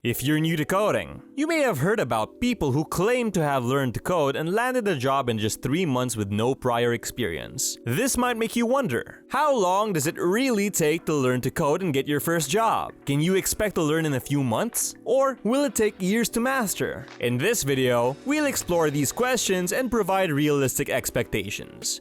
If you're new to coding, you may have heard about people who claim to have learned to code and landed a job in just 3 months with no prior experience. This might make you wonder, how long does it really take to learn to code and get your first job? Can you expect to learn in a few months? Or will it take years to master? In this video, we'll explore these questions and provide realistic expectations.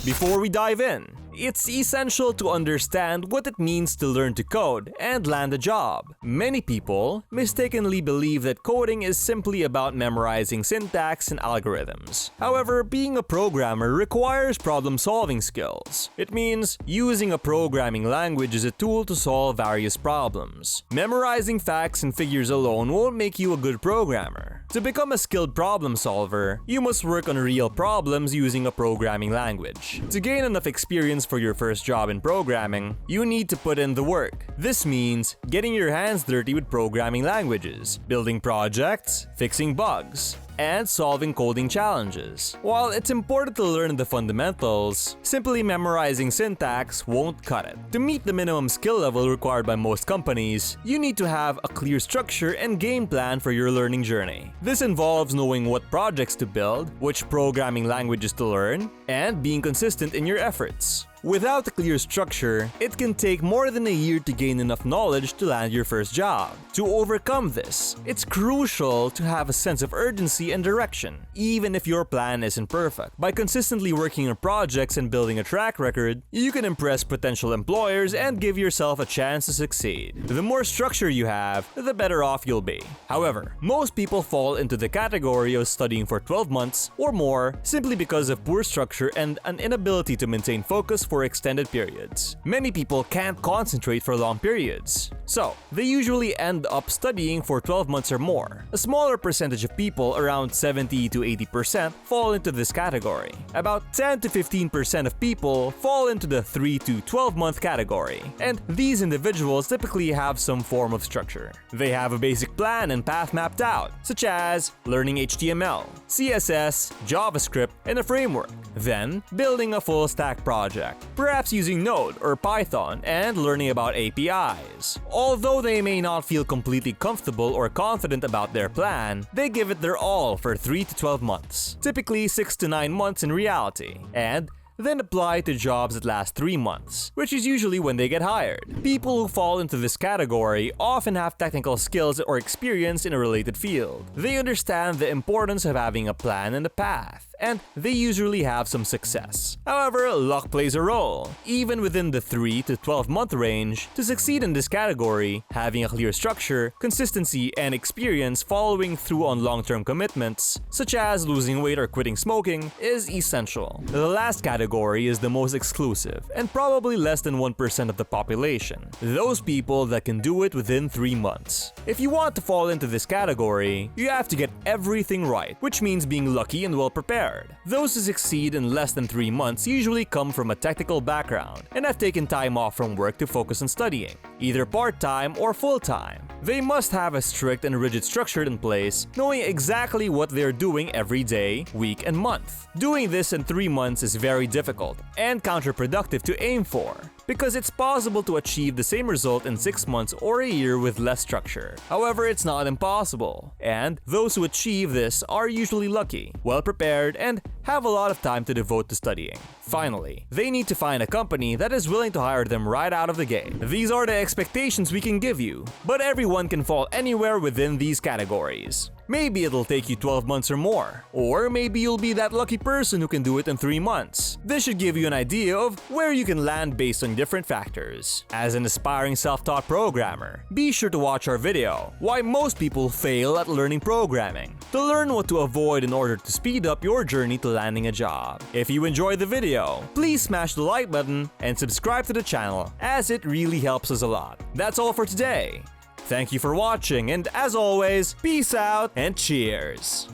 Before we dive in, it's essential to understand what it means to learn to code and land a job. Many people mistakenly believe that coding is simply about memorizing syntax and algorithms. However, being a programmer requires problem-solving skills. It means using a programming language as a tool to solve various problems. Memorizing facts and figures alone won't make you a good programmer. To become a skilled problem solver, you must work on real problems using a programming language. To gain enough experience for your first job in programming, you need to put in the work. This means getting your hands dirty with programming languages, building projects, fixing bugs, and solving coding challenges. While it's important to learn the fundamentals, simply memorizing syntax won't cut it. To meet the minimum skill level required by most companies, you need to have a clear structure and game plan for your learning journey. This involves knowing what projects to build, which programming languages to learn, and being consistent in your efforts. Without a clear structure, it can take more than a year to gain enough knowledge to land your first job. To overcome this, it's crucial to have a sense of urgency and direction, even if your plan isn't perfect. By consistently working on projects and building a track record, you can impress potential employers and give yourself a chance to succeed. The more structure you have, the better off you'll be. However, most people fall into the category of studying for 12 months or more simply because of poor structure and an inability to maintain focus for extended periods. Many people can't concentrate for long periods, so they usually end up studying for 12 months or more. A smaller percentage of people, around 70 to 80%, fall into this category. About 10 to 15% of people fall into the 3 to 12 month category, and these individuals typically have some form of structure. They have a basic plan and path mapped out, such as learning HTML, CSS, JavaScript, and a framework, then building a full stack project, perhaps using Node or Python, and learning about APIs. Although they may not feel completely comfortable or confident about their plan, they give it their all for 3 to 12 months, typically 6 to 9 months in reality, and then apply to jobs that last 3 months, which is usually when they get hired. People who fall into this category often have technical skills or experience in a related field. They understand the importance of having a plan and a path, and they usually have some success. However, luck plays a role. Even within the 3 to 12 month range, to succeed in this category, having a clear structure, consistency, and experience following through on long-term commitments, such as losing weight or quitting smoking, is essential. The last category is the most exclusive, and probably less than 1% of the population. Those people that can do it within 3 months. If you want to fall into this category, you have to get everything right, which means being lucky and well prepared. Those who succeed in less than 3 months usually come from a technical background and have taken time off from work to focus on studying, either part-time or full-time. They must have a strict and rigid structure in place, knowing exactly what they're doing every day, week, and month. Doing this in 3 months is very difficult and counterproductive to aim for, because it's possible to achieve the same result in 6 months or a year with less structure. However, it's not impossible, and those who achieve this are usually lucky, well prepared, and have a lot of time to devote to studying. Finally, they need to find a company that is willing to hire them right out of the gate. These are the expectations we can give you, but everyone can fall anywhere within these categories. Maybe it'll take you 12 months or more, or maybe you'll be that lucky person who can do it in 3 months. This should give you an idea of where you can land based on different factors. As an aspiring self-taught programmer, be sure to watch our video, Why Most People Fail at Learning Programming, to learn what to avoid in order to speed up your journey to landing a job. If you enjoyed the video, please smash the like button and subscribe to the channel, as it really helps us a lot. That's all for today. Thank you for watching, and as always, peace out and cheers!